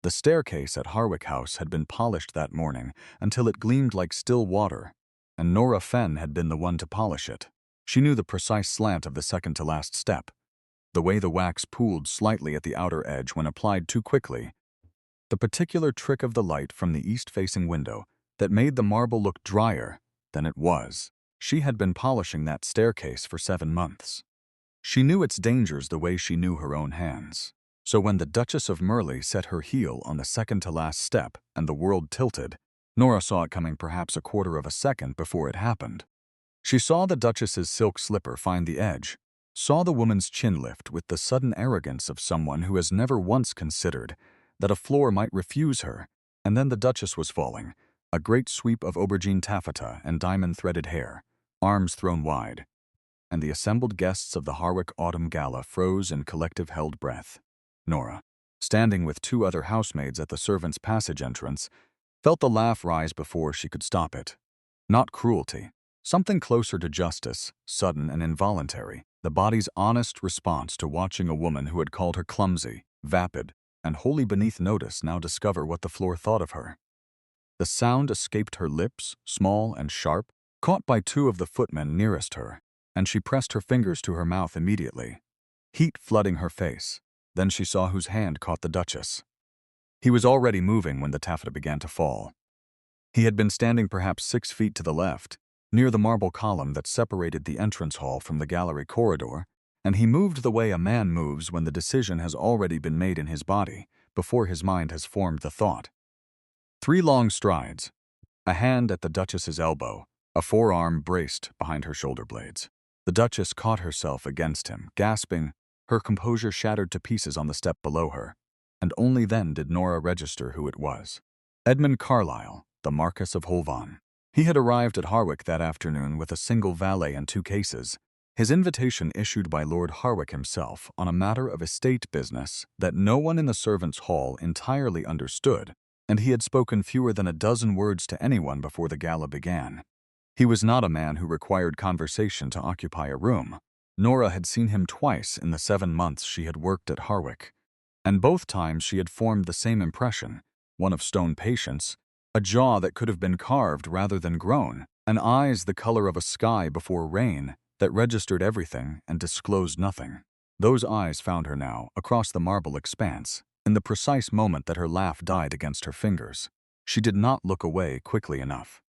The staircase at Harwick House had been polished that morning until it gleamed like still water, and Nora Fenn had been the one to polish it. She knew the precise slant of the second-to-last step, the way the wax pooled slightly at the outer edge when applied too quickly, the particular trick of the light from the east-facing window that made the marble look drier than it was. She had been polishing that staircase for 7 months. She knew its dangers the way she knew her own hands. So when the Duchess of Merley set her heel on the second-to-last step and the world tilted, Nora saw it coming perhaps a quarter of a second before it happened. She saw the Duchess's silk slipper find the edge, saw the woman's chin lift with the sudden arrogance of someone who has never once considered that a floor might refuse her, and then the Duchess was falling, a great sweep of aubergine taffeta and diamond-threaded hair, arms thrown wide, and the assembled guests of the Harwick Autumn Gala froze in collective held breath. Nora, standing with 2 other housemaids at the servants' passage entrance, felt the laugh rise before she could stop it. Not cruelty, something closer to justice, sudden and involuntary, the body's honest response to watching a woman who had called her clumsy, vapid, and wholly beneath notice now discover what the floor thought of her. The sound escaped her lips, small and sharp, caught by 2 of the footmen nearest her, and she pressed her fingers to her mouth immediately, heat flooding her face. Then she saw whose hand caught the Duchess. He was already moving when the taffeta began to fall. He had been standing perhaps 6 feet to the left, near the marble column that separated the entrance hall from the gallery corridor, and he moved the way a man moves when the decision has already been made in his body, before his mind has formed the thought. 3 long strides, a hand at the Duchess's elbow, a forearm braced behind her shoulder blades. The Duchess caught herself against him, gasping, her composure shattered to pieces on the step below her, and only then did Nora register who it was. Edmund Carlyle, the Marquess of Holvan. He had arrived at Harwick that afternoon with a single valet and 2 cases, his invitation issued by Lord Harwick himself on a matter of estate business that no one in the servants' hall entirely understood, and he had spoken fewer than a dozen words to anyone before the gala began. He was not a man who required conversation to occupy a room. Nora had seen him twice in the 7 months she had worked at Harwick, and both times she had formed the same impression, one of stone patience, a jaw that could have been carved rather than grown, and eyes the color of a sky before rain that registered everything and disclosed nothing. Those eyes found her now, across the marble expanse, in the precise moment that her laugh died against her fingers. She did not look away quickly enough.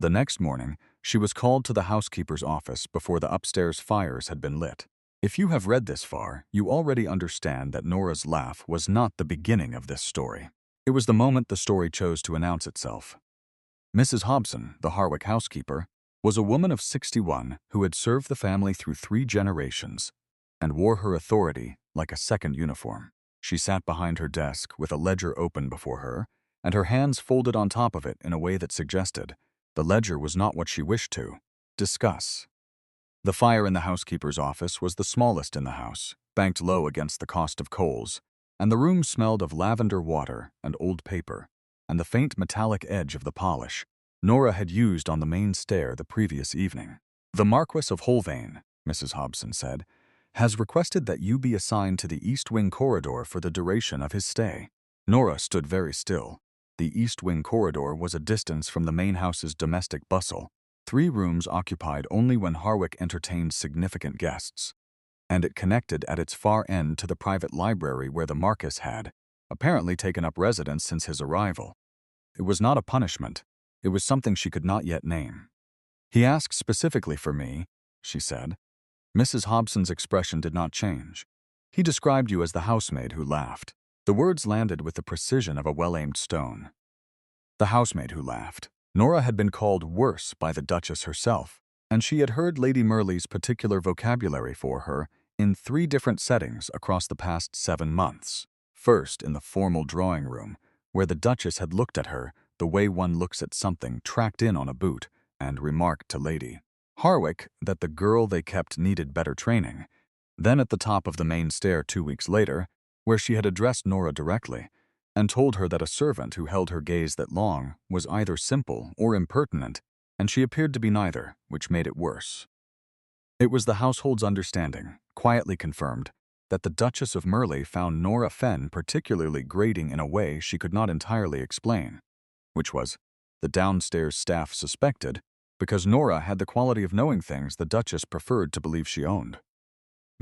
The next morning, she was called to the housekeeper's office before the upstairs fires had been lit. If you have read this far, you already understand that Nora's laugh was not the beginning of this story. It was the moment the story chose to announce itself. Mrs. Hobson, the Harwick housekeeper, was a woman of 61 who had served the family through 3 generations and wore her authority like a second uniform. She sat behind her desk with a ledger open before her, and her hands folded on top of it in a way that suggested the ledger was not what she wished to discuss. The fire in the housekeeper's office was the smallest in the house, banked low against the cost of coals, and the room smelled of lavender water and old paper, and the faint metallic edge of the polish Nora had used on the main stair the previous evening. "The Marquess of Holvan," Mrs. Hobson said, "has requested that you be assigned to the East Wing corridor for the duration of his stay." Nora stood very still. The East Wing corridor was a distance from the main house's domestic bustle, 3 rooms occupied only when Harwick entertained significant guests, and it connected at its far end to the private library where the Marquess had, apparently, taken up residence since his arrival. It was not a punishment. It was something she could not yet name. "He asked specifically for me," she said. Mrs. Hobson's expression did not change. "He described you as the housemaid who laughed." The words landed with the precision of a well-aimed stone. The housemaid who laughed. Nora had been called worse by the Duchess herself, and she had heard Lady Merley's particular vocabulary for her in 3 different settings across the past 7 months. First, in the formal drawing room, where the Duchess had looked at her the way one looks at something tracked in on a boot, and remarked to Lady Harwick that the girl they kept needed better training. Then at the top of the main stair 2 weeks later, where she had addressed Nora directly, and told her that a servant who held her gaze that long was either simple or impertinent, and she appeared to be neither, which made it worse. It was the household's understanding, quietly confirmed, that the Duchess of Merle found Nora Fenn particularly grating in a way she could not entirely explain, which was, the downstairs staff suspected, because Nora had the quality of knowing things the Duchess preferred to believe she owned.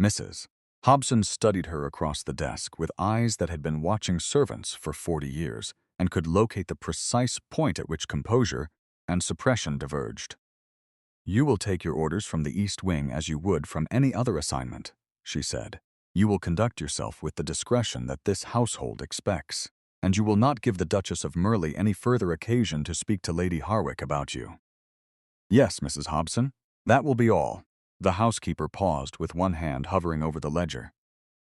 Mrs. Hobson studied her across the desk with eyes that had been watching servants for 40 years and could locate the precise point at which composure and suppression diverged. "You will take your orders from the East Wing as you would from any other assignment," she said. "You will conduct yourself with the discretion that this household expects, and you will not give the Duchess of Merle any further occasion to speak to Lady Harwick about you." "Yes, Mrs. Hobson, that will be all." The housekeeper paused with one hand hovering over the ledger.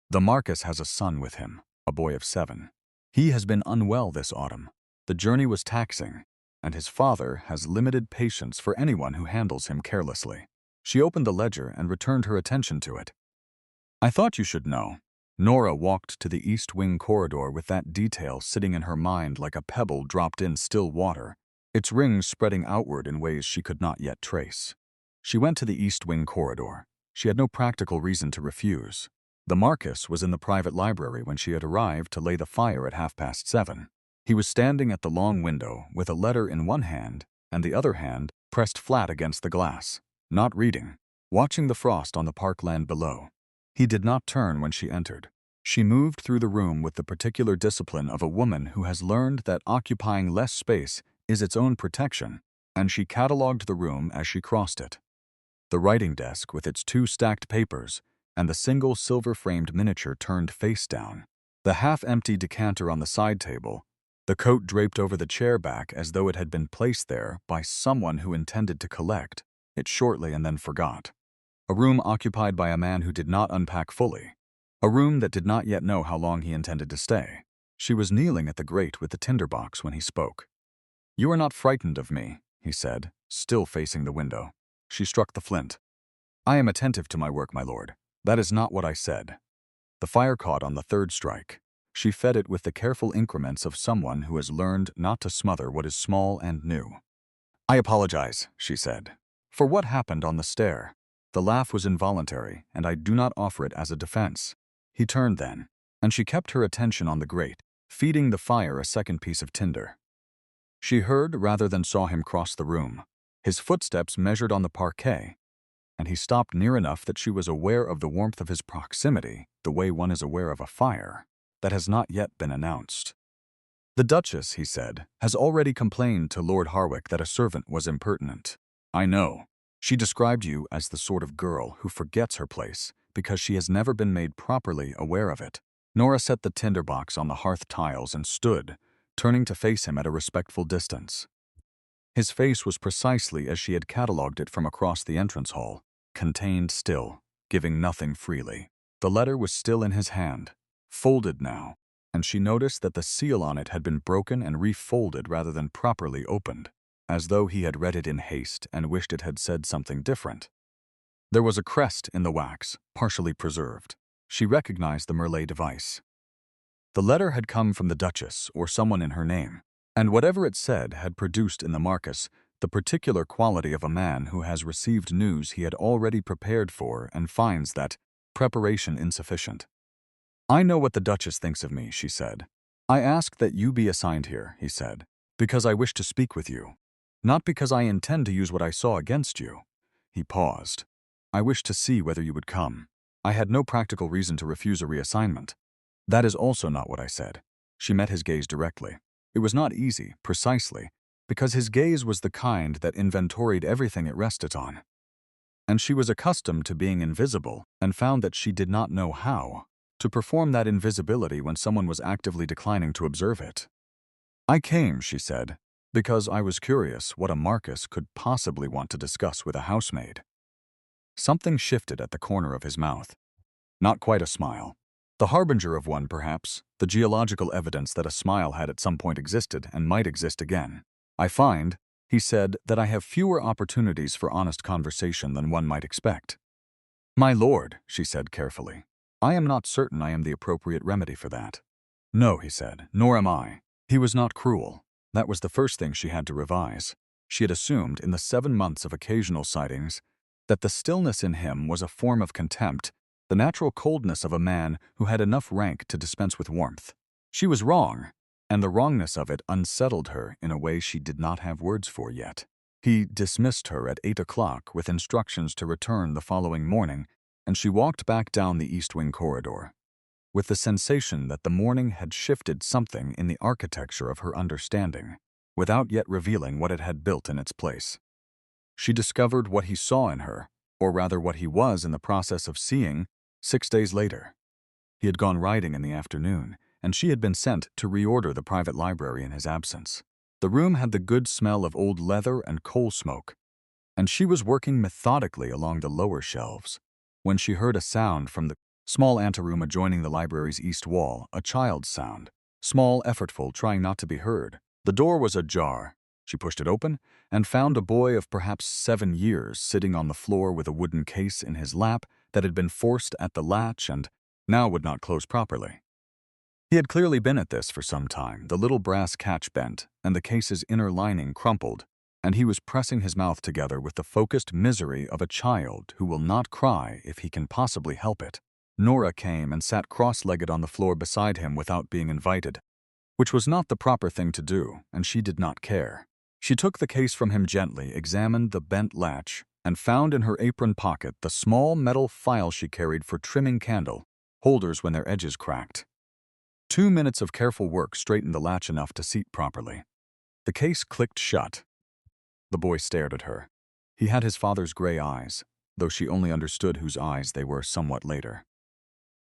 "The Marquis has a son with him, a boy of 7. He has been unwell this autumn. The journey was taxing, and his father has limited patience for anyone who handles him carelessly." She opened the ledger and returned her attention to it. "I thought you should know." Nora walked to the East Wing corridor with that detail sitting in her mind like a pebble dropped in still water, its rings spreading outward in ways she could not yet trace. She went to the East Wing corridor. She had no practical reason to refuse. The Marquis was in the private library when she had arrived to lay the fire at 7:30. He was standing at the long window with a letter in one hand and the other hand pressed flat against the glass, not reading, watching the frost on the parkland below. He did not turn when she entered. She moved through the room with the particular discipline of a woman who has learned that occupying less space is its own protection, and she catalogued the room as she crossed it. The writing desk with its 2 stacked papers and the single silver-framed miniature turned face down, the half-empty decanter on the side table, the coat draped over the chair back as though it had been placed there by someone who intended to collect it shortly and then forgot. A room occupied by a man who did not unpack fully. A room that did not yet know how long he intended to stay. She was kneeling at the grate with the tinderbox when he spoke. "You are not frightened of me," he said, still facing the window. She struck the flint. "I am attentive to my work, my lord. That is not what I said." The fire caught on the 3rd strike. She fed it with the careful increments of someone who has learned not to smother what is small and new. "I apologize," she said, "for what happened on the stair." The laugh was involuntary, and I do not offer it as a defense. He turned then, and she kept her attention on the grate, feeding the fire a second piece of tinder. She heard rather than saw him cross the room. His footsteps measured on the parquet, and he stopped near enough that she was aware of the warmth of his proximity, the way one is aware of a fire that has not yet been announced. "The Duchess," he said, "has already complained to Lord Harwick that a servant was impertinent. I know. She described you as the sort of girl who forgets her place because she has never been made properly aware of it." Nora set the tinderbox on the hearth tiles and stood, turning to face him at a respectful distance. His face was precisely as she had catalogued it from across the entrance hall, contained still, giving nothing freely. The letter was still in his hand, folded now, and she noticed that the seal on it had been broken and refolded rather than properly opened, as though he had read it in haste and wished it had said something different. There was a crest in the wax, partially preserved. She recognized the Merle device. The letter had come from the Duchess or someone in her name, and whatever it said had produced in the Marquis the particular quality of a man who has received news he had already prepared for and finds that preparation insufficient. "I know what the Duchess thinks of me," she said. "I ask that you be assigned here," he said, "because I wish to speak with you. Not because I intend to use what I saw against you." He paused. "I wish to see whether you would come. I had no practical reason to refuse a reassignment." "That is also not what I said." She met his gaze directly. It was not easy, precisely, because his gaze was the kind that inventoried everything it rested on. And she was accustomed to being invisible and found that she did not know how to perform that invisibility when someone was actively declining to observe it. "I came," she said, "because I was curious what a Marquis could possibly want to discuss with a housemaid." Something shifted at the corner of his mouth. Not quite a smile. The harbinger of one, perhaps, the geological evidence that a smile had at some point existed and might exist again. "I find," he said, "that I have fewer opportunities for honest conversation than one might expect." "My lord," she said carefully, "I am not certain I am the appropriate remedy for that." "No," he said, "nor am I." He was not cruel. That was the first thing she had to revise. She had assumed, in the 7 months of occasional sightings, that the stillness in him was a form of contempt the natural coldness of a man who had enough rank to dispense with warmth. She was wrong, and the wrongness of it unsettled her in a way she did not have words for yet. He dismissed her at 8 o'clock with instructions to return the following morning, and she walked back down the East Wing corridor, with the sensation that the morning had shifted something in the architecture of her understanding, without yet revealing what it had built in its place. She discovered what he saw in her, or rather what he was in the process of seeing, 6 days later. He had gone riding in the afternoon, and she had been sent to reorder the private library in his absence. The room had the good smell of old leather and coal smoke, and she was working methodically along the lower shelves when she heard a sound from the small anteroom adjoining the library's east wall, a child's sound, small, effortful, trying not to be heard. The door was ajar. She pushed it open and found a boy of perhaps 7 years sitting on the floor with a wooden case in his lap that had been forced at the latch and now would not close properly. He had clearly been at this for some time. The little brass catch bent, and the case's inner lining crumpled, and he was pressing his mouth together with the focused misery of a child who will not cry if he can possibly help it. Nora came and sat cross-legged on the floor beside him without being invited, which was not the proper thing to do, and she did not care. She took the case from him gently, examined the bent latch, and found in her apron pocket the small metal file she carried for trimming candle holders when their edges cracked. 2 minutes of careful work straightened the latch enough to seat properly. The case clicked shut. The boy stared at her. He had his father's gray eyes, though she only understood whose eyes they were somewhat later.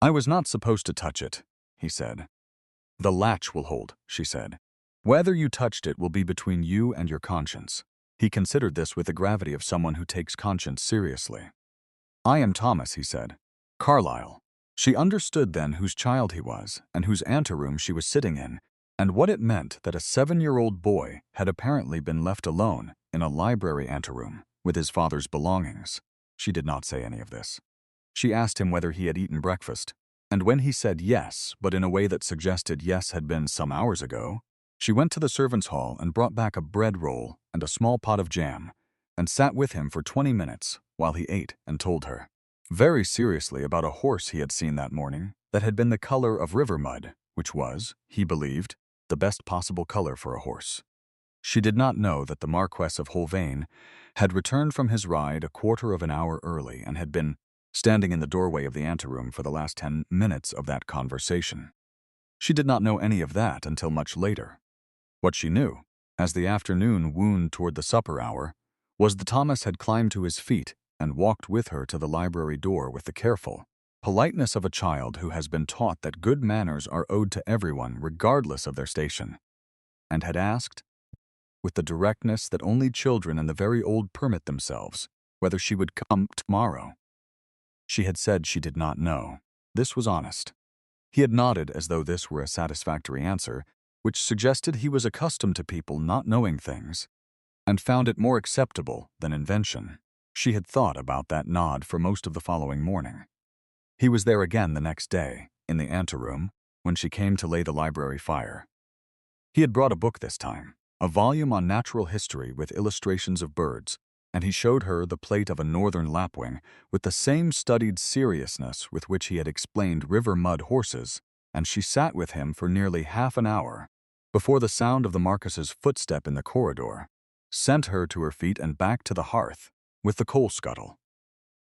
"I was not supposed to touch it," he said. "The latch will hold," she said. "Whether you touched it will be between you and your conscience." He considered this with the gravity of someone who takes conscience seriously. "I am Thomas," he said. "Carlyle." She understood then whose child he was and whose anteroom she was sitting in, and what it meant that a 7-year-old boy had apparently been left alone in a library anteroom with his father's belongings. She did not say any of this. She asked him whether he had eaten breakfast, and when he said yes, but in a way that suggested yes had been some hours ago, she went to the servants' hall and brought back a bread roll and a small pot of jam, and sat with him for 20 minutes while he ate and told her, very seriously, about a horse he had seen that morning that had been the color of river mud, which was, he believed, the best possible color for a horse. She did not know that the Marquess of Holvein had returned from his ride a quarter of an hour early and had been standing in the doorway of the anteroom for the last 10 minutes of that conversation. She did not know any of that until much later. What she knew, as the afternoon wound toward the supper hour, was that Thomas had climbed to his feet and walked with her to the library door with the careful politeness of a child who has been taught that good manners are owed to everyone regardless of their station, and had asked, with the directness that only children and the very old permit themselves, whether she would come tomorrow. She had said she did not know. This was honest. He had nodded as though this were a satisfactory answer, which suggested he was accustomed to people not knowing things, and found it more acceptable than invention. She had thought about that nod for most of the following morning. He was there again the next day, in the anteroom, when she came to lay the library fire. He had brought a book this time, a volume on natural history with illustrations of birds, and he showed her the plate of a northern lapwing with the same studied seriousness with which he had explained river mud horses, and she sat with him for nearly half an hour before the sound of the Marquess's footstep in the corridor sent her to her feet and back to the hearth with the coal scuttle.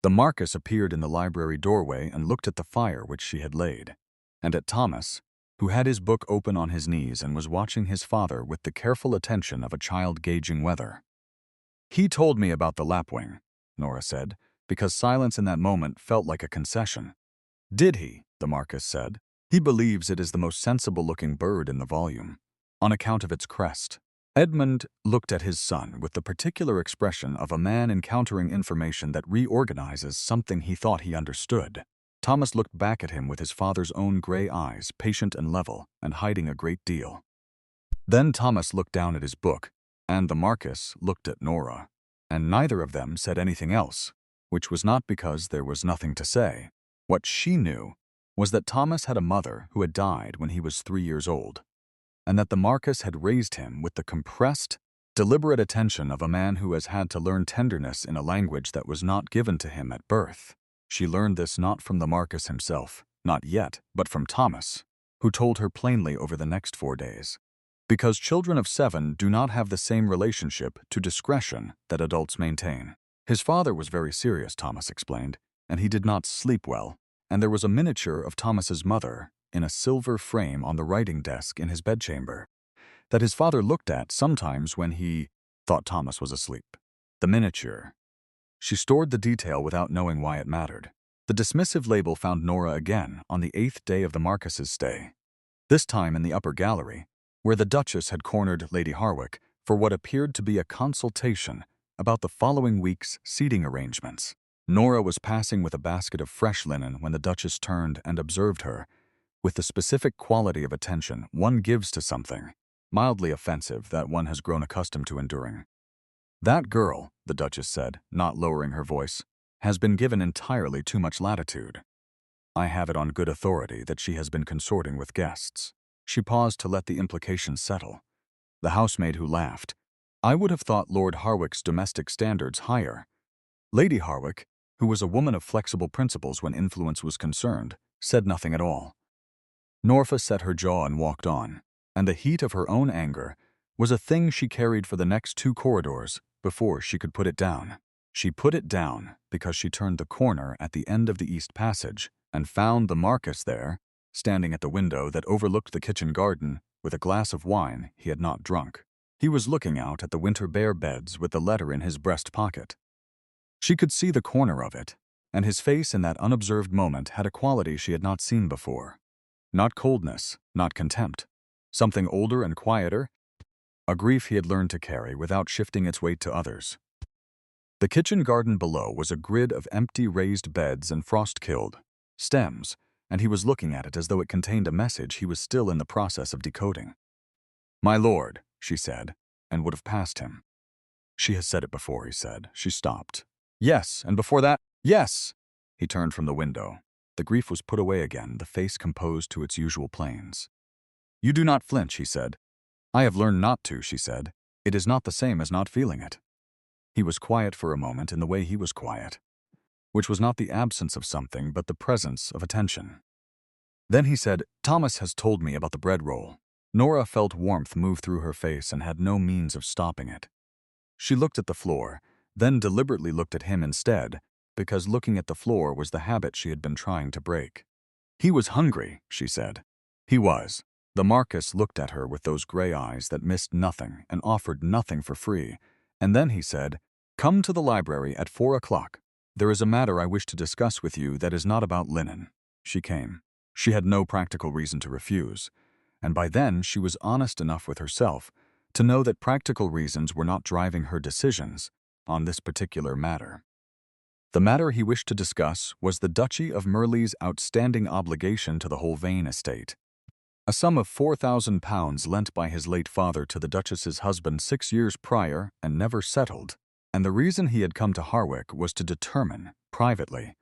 The Marquess appeared in the library doorway and looked at the fire which she had laid, and at Thomas, who had his book open on his knees and was watching his father with the careful attention of a child gauging weather. "He told me about the lapwing," Nora said, because silence in that moment felt like a concession. "Did he?" the Marquess said. "He believes it is the most sensible-looking bird in the volume, on account of its crest." Edmund looked at his son with the particular expression of a man encountering information that reorganizes something he thought he understood. Thomas looked back at him with his father's own gray eyes, patient and level, and hiding a great deal. Then Thomas looked down at his book, and the Marquess looked at Nora, and neither of them said anything else, which was not because there was nothing to say. What she knew was that Thomas had a mother who had died when he was 3 years old, and that the Marquess had raised him with the compressed, deliberate attention of a man who has had to learn tenderness in a language that was not given to him at birth. She learned this not from the Marquis himself, not yet, but from Thomas, who told her plainly over the next 4 days. Because children of 7 do not have the same relationship to discretion that adults maintain. His father was very serious, Thomas explained, and he did not sleep well, and there was a miniature of Thomas's mother in a silver frame on the writing desk in his bedchamber that his father looked at sometimes when he thought Thomas was asleep. The miniature. She stored the detail without knowing why it mattered. The dismissive label found Nora again on the 8th day of the Marquis's stay, this time in the upper gallery, where the Duchess had cornered Lady Harwick for what appeared to be a consultation about the following week's seating arrangements. Nora was passing with a basket of fresh linen when the Duchess turned and observed her, with the specific quality of attention one gives to something mildly offensive that one has grown accustomed to enduring. "That girl," the Duchess said, not lowering her voice, "has been given entirely too much latitude. I have it on good authority that she has been consorting with guests." She paused to let the implication settle. The housemaid who laughed. "I would have thought Lord Harwick's domestic standards higher." Lady Harwick, who was a woman of flexible principles when influence was concerned, said nothing at all. Norfa set her jaw and walked on, and the heat of her own anger was a thing she carried for the next 2 corridors before she could put it down. She put it down because she turned the corner at the end of the East Passage and found the Marquis there, standing at the window that overlooked the kitchen garden with a glass of wine he had not drunk. He was looking out at the winter bare beds with the letter in his breast pocket. She could see the corner of it, and his face in that unobserved moment had a quality she had not seen before. Not coldness, not contempt. Something older and quieter, a grief he had learned to carry without shifting its weight to others. The kitchen garden below was a grid of empty raised beds and frost-killed stems, and he was looking at it as though it contained a message he was still in the process of decoding. "My lord," she said, and would have passed him. "She has said it before," he said. She stopped. "Yes, and before that, yes!" He turned from the window. The grief was put away again, the face composed to its usual planes. "You do not flinch," he said. "I have learned not to," she said. "It is not the same as not feeling it." He was quiet for a moment in the way he was quiet, which was not the absence of something but the presence of attention. Then he said, "Thomas has told me about the bread roll." Nora felt warmth move through her face and had no means of stopping it. She looked at the floor, then deliberately looked at him instead, because looking at the floor was the habit she had been trying to break. "He was hungry," she said. "He was." The Marquis looked at her with those gray eyes that missed nothing and offered nothing for free, and then he said, "Come to the library at 4 o'clock. There is a matter I wish to discuss with you that is not about linen." She came. She had no practical reason to refuse, and by then she was honest enough with herself to know that practical reasons were not driving her decisions on this particular matter. The matter he wished to discuss was the Duchy of Merle's outstanding obligation to the whole Vane estate. A sum of £4,000 lent by his late father to the Duchess's husband 6 years prior and never settled, and the reason he had come to Harwick was to determine, privately,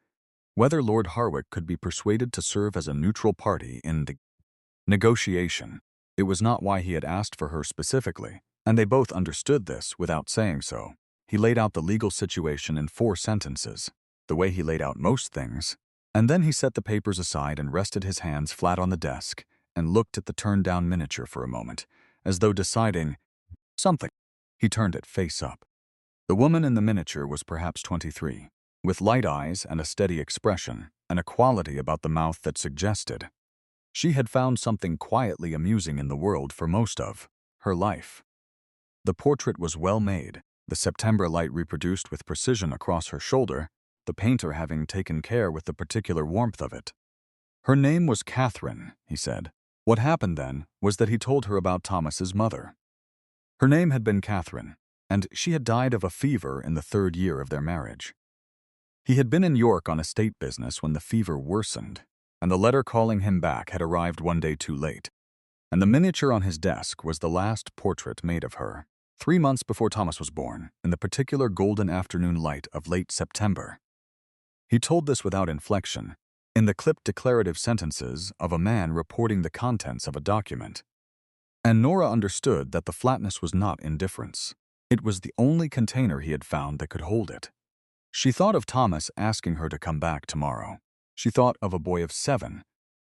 whether Lord Harwick could be persuaded to serve as a neutral party in the negotiation. It was not why he had asked for her specifically, and they both understood this without saying so. He laid out the legal situation in 4 sentences, the way he laid out most things, and then he set the papers aside and rested his hands flat on the desk and looked at the turned-down miniature for a moment, as though deciding something. He turned it face up. The woman in the miniature was perhaps 23, with light eyes and a steady expression, and a quality about the mouth that suggested she had found something quietly amusing in the world for most of her life. The portrait was well made, the September light reproduced with precision across her shoulder, the painter having taken care with the particular warmth of it. Her name was Catherine, he said. What happened then was that he told her about Thomas's mother. Her name had been Catherine, and she had died of a fever in the 3rd year of their marriage. He had been in York on estate business when the fever worsened, and the letter calling him back had arrived one day too late, and the miniature on his desk was the last portrait made of her, 3 months before Thomas was born, in the particular golden afternoon light of late September. He told this without inflection, in the clipped declarative sentences of a man reporting the contents of a document. And Nora understood that the flatness was not indifference. It was the only container he had found that could hold it. She thought of Thomas asking her to come back tomorrow. She thought of a boy of 7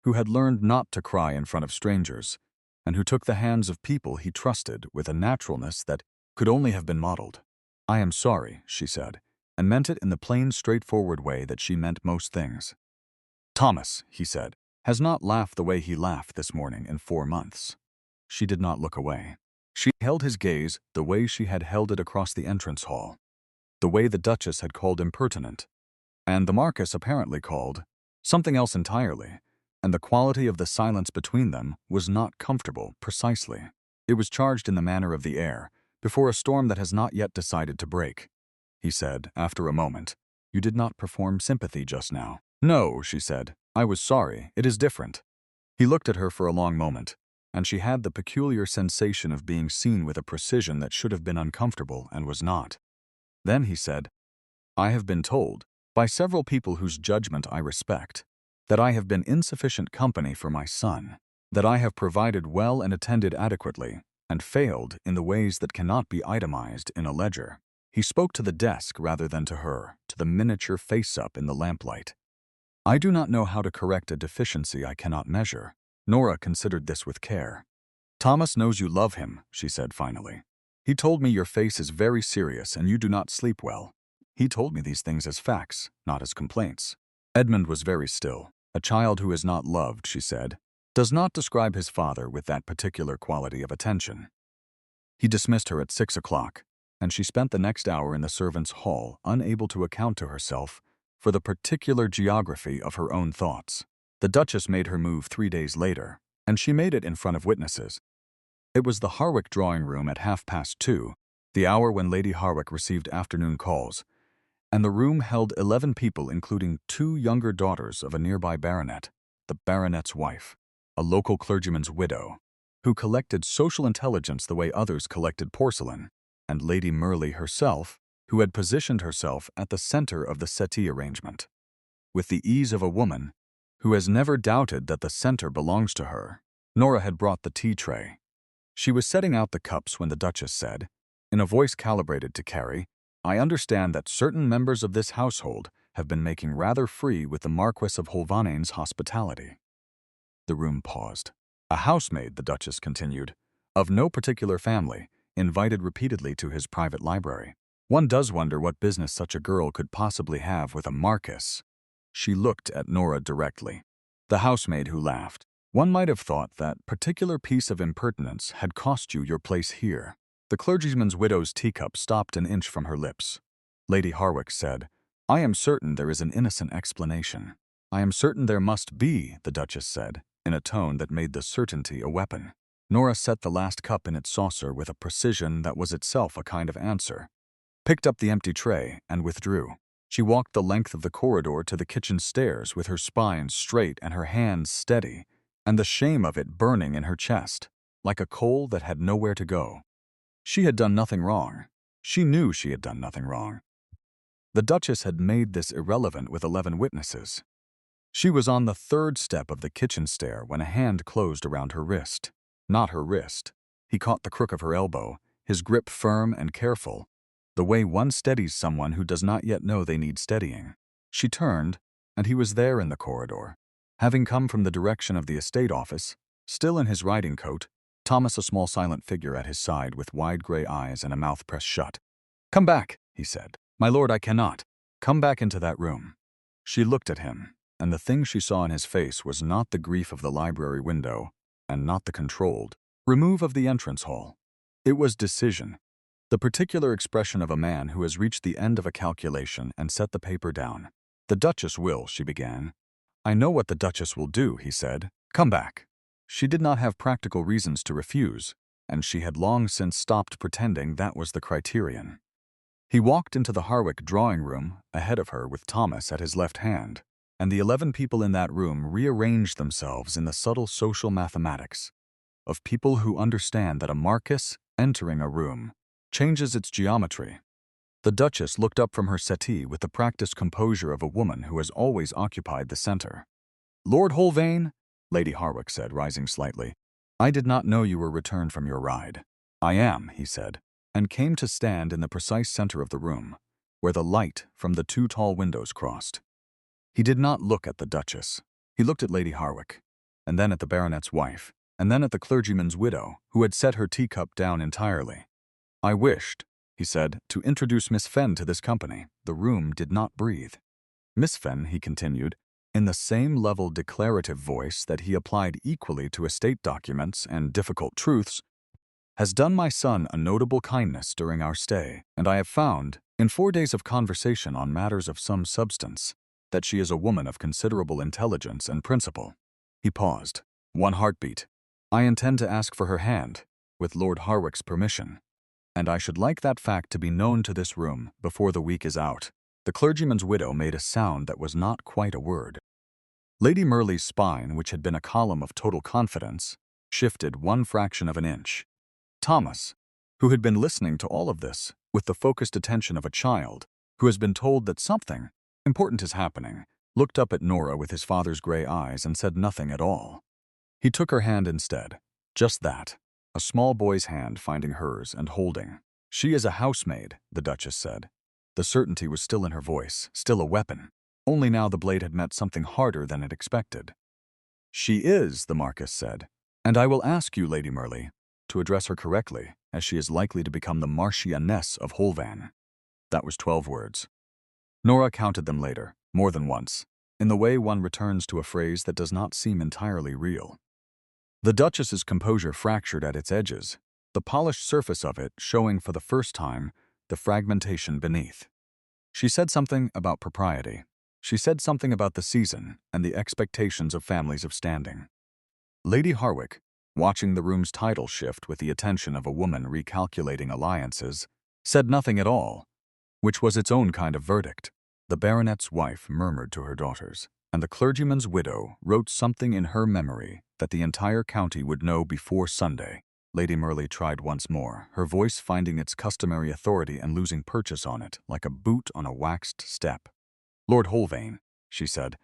who had learned not to cry in front of strangers and who took the hands of people he trusted with a naturalness that could only have been modeled. "I am sorry," she said, and meant it in the plain, straightforward way that she meant most things. "Thomas," he said, "has not laughed the way he laughed this morning in 4 months." She did not look away. She held his gaze the way she had held it across the entrance hall, the way the Duchess had called impertinent, and the Marquis apparently called something else entirely, and the quality of the silence between them was not comfortable precisely. It was charged in the manner of the air, before a storm that has not yet decided to break. He said, after a moment, "You did not perform sympathy just now." "No," she said. "I was sorry. It is different." He looked at her for a long moment, and she had the peculiar sensation of being seen with a precision that should have been uncomfortable and was not. Then he said, "I have been told, by several people whose judgment I respect, that I have been insufficient company for my son, that I have provided well and attended adequately, and failed in the ways that cannot be itemized in a ledger." He spoke to the desk rather than to her, to the miniature face-up in the lamplight. "I do not know how to correct a deficiency I cannot measure." Nora considered this with care. "Thomas knows you love him," she said finally. "He told me your face is very serious and you do not sleep well. He told me these things as facts, not as complaints." Edmund was very still. "A child who is not loved," she said, "does not describe his father with that particular quality of attention." He dismissed her at 6 o'clock, and she spent the next hour in the servants' hall, unable to account to herself for the particular geography of her own thoughts. The Duchess made her move 3 days later, and she made it in front of witnesses. It was the Harwick drawing-room at 2:30, the hour when Lady Harwick received afternoon calls, and the room held 11 people, including 2 younger daughters of a nearby baronet, the baronet's wife, a local clergyman's widow, who collected social intelligence the way others collected porcelain, and Lady Merle herself, who had positioned herself at the center of the settee arrangement, with the ease of a woman who has never doubted that the center belongs to her. Nora had brought the tea tray. She was setting out the cups when the Duchess said, in a voice calibrated to carry, "I understand that certain members of this household have been making rather free with the Marquis of Holvanein's hospitality." The room paused. "A housemaid," the Duchess continued, "of no particular family, invited repeatedly to his private library. One does wonder what business such a girl could possibly have with a marquis." She looked at Nora directly. The housemaid who laughed. "One might have thought that particular piece of impertinence had cost you your place here." The clergyman's widow's teacup stopped an inch from her lips. Lady Harwick said, "I am certain there is an innocent explanation." "I am certain there must be," the Duchess said, in a tone that made the certainty a weapon. Nora set the last cup in its saucer with a precision that was itself a kind of answer, picked up the empty tray, and withdrew. She walked the length of the corridor to the kitchen stairs with her spine straight and her hands steady, and the shame of it burning in her chest, like a coal that had nowhere to go. She had done nothing wrong. She knew she had done nothing wrong. The Duchess had made this irrelevant with 11 witnesses. She was on the 3rd step of the kitchen stair when a hand closed around her wrist. Not her wrist. He caught the crook of her elbow, his grip firm and careful, the way one steadies someone who does not yet know they need steadying. She turned, and he was there in the corridor, having come from the direction of the estate office, still in his riding coat, Thomas a small silent figure at his side with wide gray eyes and a mouth pressed shut. "Come back," he said. "My lord, I cannot. Come back into that room." She looked at him, and the thing she saw in his face was not the grief of the library window, and not the controlled remove of the entrance hall. It was decision, the particular expression of a man who has reached the end of a calculation and set the paper down. "The Duchess will," she began. "I know what the Duchess will do," he said. "Come back." She did not have practical reasons to refuse, and she had long since stopped pretending that was the criterion. He walked into the Harwick drawing-room ahead of her with Thomas at his left hand, and the 11 people in that room rearranged themselves in the subtle social mathematics of people who understand that a marquis entering a room changes its geometry. The Duchess looked up from her settee with the practiced composure of a woman who has always occupied the center. "Lord Holvain," Lady Harwick said, rising slightly, "I did not know you were returned from your ride." "I am," he said, and came to stand in the precise center of the room. where the light from the two tall windows crossed. He did not look at the Duchess. He looked at Lady Harwick, and then at the baronet's wife, and then at the clergyman's widow, who had set her teacup down entirely. "I wished," he said, "to introduce Miss Fenn to this company." The room did not breathe. "Miss Fenn," he continued, in the same level declarative voice that he applied equally to estate documents and difficult truths, "has done my son a notable kindness during our stay, and I have found, in 4 days of conversation on matters of some substance, that she is a woman of considerable intelligence and principle." He paused. "One heartbeat. I intend to ask for her hand, with Lord Harwick's permission, and I should like that fact to be known to this room before the week is out." The clergyman's widow made a sound that was not quite a word. Lady Merle's spine, which had been a column of total confidence, shifted 1/fraction of an inch. Thomas, who had been listening to all of this with the focused attention of a child who has been told that something important is happening, looked up at Nora with his father's gray eyes and said nothing at all. He took her hand instead. Just that. A small boy's hand finding hers and holding. "She is a housemaid," the Duchess said. The certainty was still in her voice, still a weapon. Only now the blade had met something harder than it expected. "She is," the Marquis said, "and I will ask you, Lady Merle, to address her correctly, as she is likely to become the Marchioness of Holvan." That was 12 words. Nora counted them later, more than once, in the way one returns to a phrase that does not seem entirely real. The Duchess's composure fractured at its edges, the polished surface of it showing for the first time the fragmentation beneath. She said something about propriety. She said something about the season and the expectations of families of standing. Lady Harwick, watching the room's tidal shift with the attention of a woman recalculating alliances, said nothing at all, which was its own kind of verdict. The baronet's wife murmured to her daughters, and the clergyman's widow wrote something in her memory that the entire county would know before Sunday. Lady Merle tried once more, her voice finding its customary authority and losing purchase on it, like a boot on a waxed step. "Lord Holvain," she said,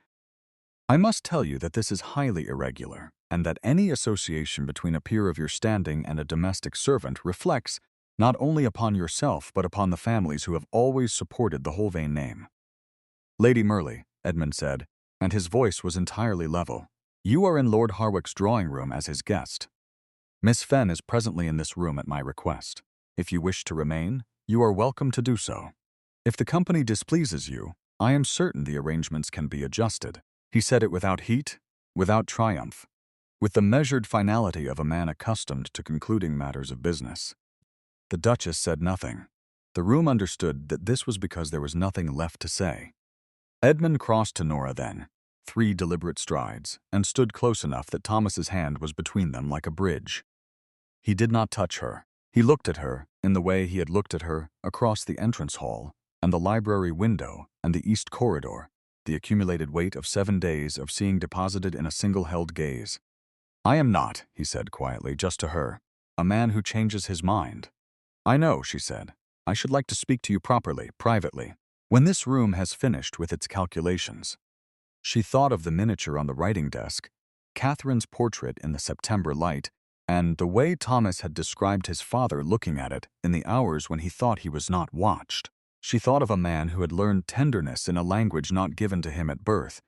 "I must tell you that this is highly irregular, and that any association between a peer of your standing and a domestic servant reflects not only upon yourself but upon the families who have always supported the Holvain name." "Lady Merle," Edmund said, and his voice was entirely level, "you are in Lord Harwick's drawing-room as his guest. Miss Fenn is presently in this room at my request. If you wish to remain, you are welcome to do so. If the company displeases you, I am certain the arrangements can be adjusted." He said it without heat, without triumph, with the measured finality of a man accustomed to concluding matters of business. The Duchess said nothing. The room understood that this was because there was nothing left to say. Edmund crossed to Nora then, 3 deliberate strides, and stood close enough that Thomas's hand was between them like a bridge. He did not touch her. He looked at her in the way he had looked at her across the entrance hall and the library window and the east corridor, the accumulated weight of 7 days of seeing deposited in a single held gaze. "I am not," he said quietly, just to her, "a man who changes his mind." "I know," she said. "I should like to speak to you properly, privately, when this room has finished with its calculations." She thought of the miniature on the writing desk, Catherine's portrait in the September light, and the way Thomas had described his father looking at it in the hours when he thought he was not watched. She thought of a man who had learned tenderness in a language not given to him at birth,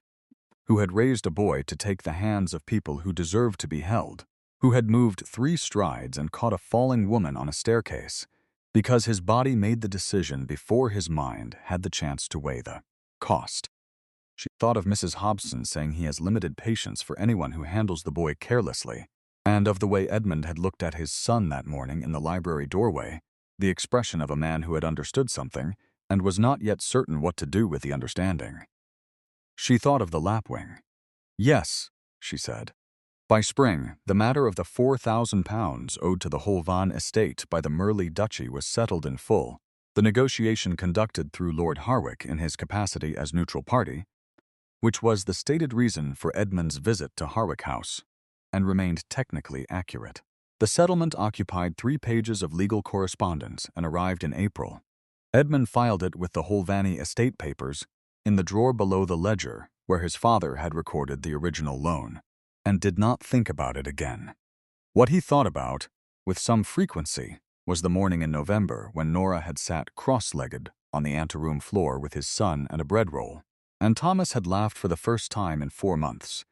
who had raised a boy to take the hands of people who deserved to be held, who had moved 3 strides and caught a falling woman on a staircase, because his body made the decision before his mind had the chance to weigh the cost. She thought of Mrs. Hobson saying he has limited patience for anyone who handles the boy carelessly, and of the way Edmund had looked at his son that morning in the library doorway, the expression of a man who had understood something and was not yet certain what to do with the understanding. She thought of the lapwing. "Yes," she said. By spring, the matter of the £4,000 owed to the Holvan estate by the Merle Duchy was settled in full, the negotiation conducted through Lord Harwick in his capacity as neutral party, which was the stated reason for Edmund's visit to Harwick House, and remained technically accurate. The settlement occupied 3 pages of legal correspondence and arrived in April. Edmund filed it with the Holvani estate papers in the drawer below the ledger where his father had recorded the original loan, and did not think about it again. What he thought about, with some frequency, was the morning in November when Nora had sat cross-legged on the anteroom floor with his son and a bread roll. And Thomas had laughed for the first time in 4 months.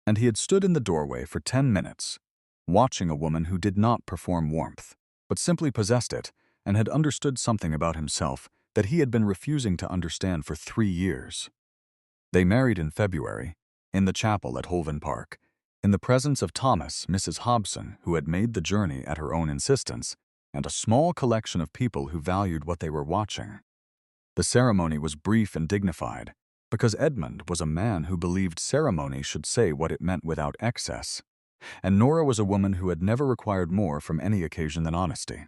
And he had stood in the doorway for 10 minutes, watching a woman who did not perform warmth, but simply possessed it and had understood something about himself that he had been refusing to understand for 3 years. They married in February, in the chapel at Holven Park, in the presence of Thomas, Mrs. Hobson, who had made the journey at her own insistence, and a small collection of people who valued what they were watching. The ceremony was brief and dignified, because Edmund was a man who believed ceremony should say what it meant without excess, and Nora was a woman who had never required more from any occasion than honesty.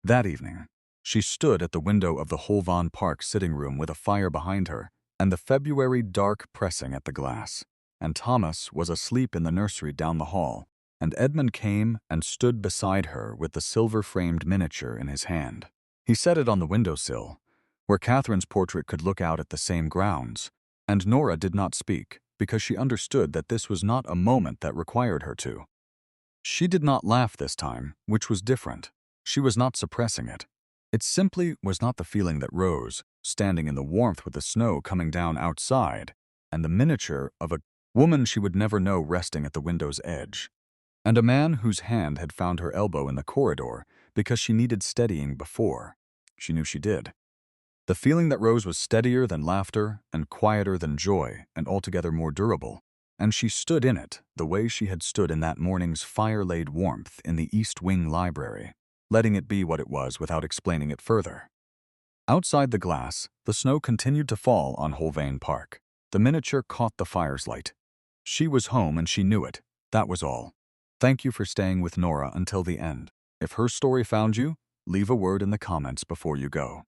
That evening, she stood at the window of the Holven Park sitting room with a fire behind her and the February dark pressing at the glass, and Thomas was asleep in the nursery down the hall, and Edmund came and stood beside her with the silver-framed miniature in his hand. He set it on the windowsill, where Catherine's portrait could look out at the same grounds, and Nora did not speak because she understood that this was not a moment that required her to. She did not laugh this time, which was different. She was not suppressing it. It simply was not the feeling that rose, standing in the warmth with the snow coming down outside, and the miniature of a woman she would never know resting at the window's edge, and a man whose hand had found her elbow in the corridor because she needed steadying before. She knew she did. The feeling that rose was steadier than laughter and quieter than joy and altogether more durable, and she stood in it the way she had stood in that morning's fire-laid warmth in the East Wing library, letting it be what it was without explaining it further. Outside the glass, the snow continued to fall on Holven Park. The miniature caught the fire's light. She was home and she knew it. That was all. Thank you for staying with Nora until the end. If her story found you, leave a word in the comments before you go.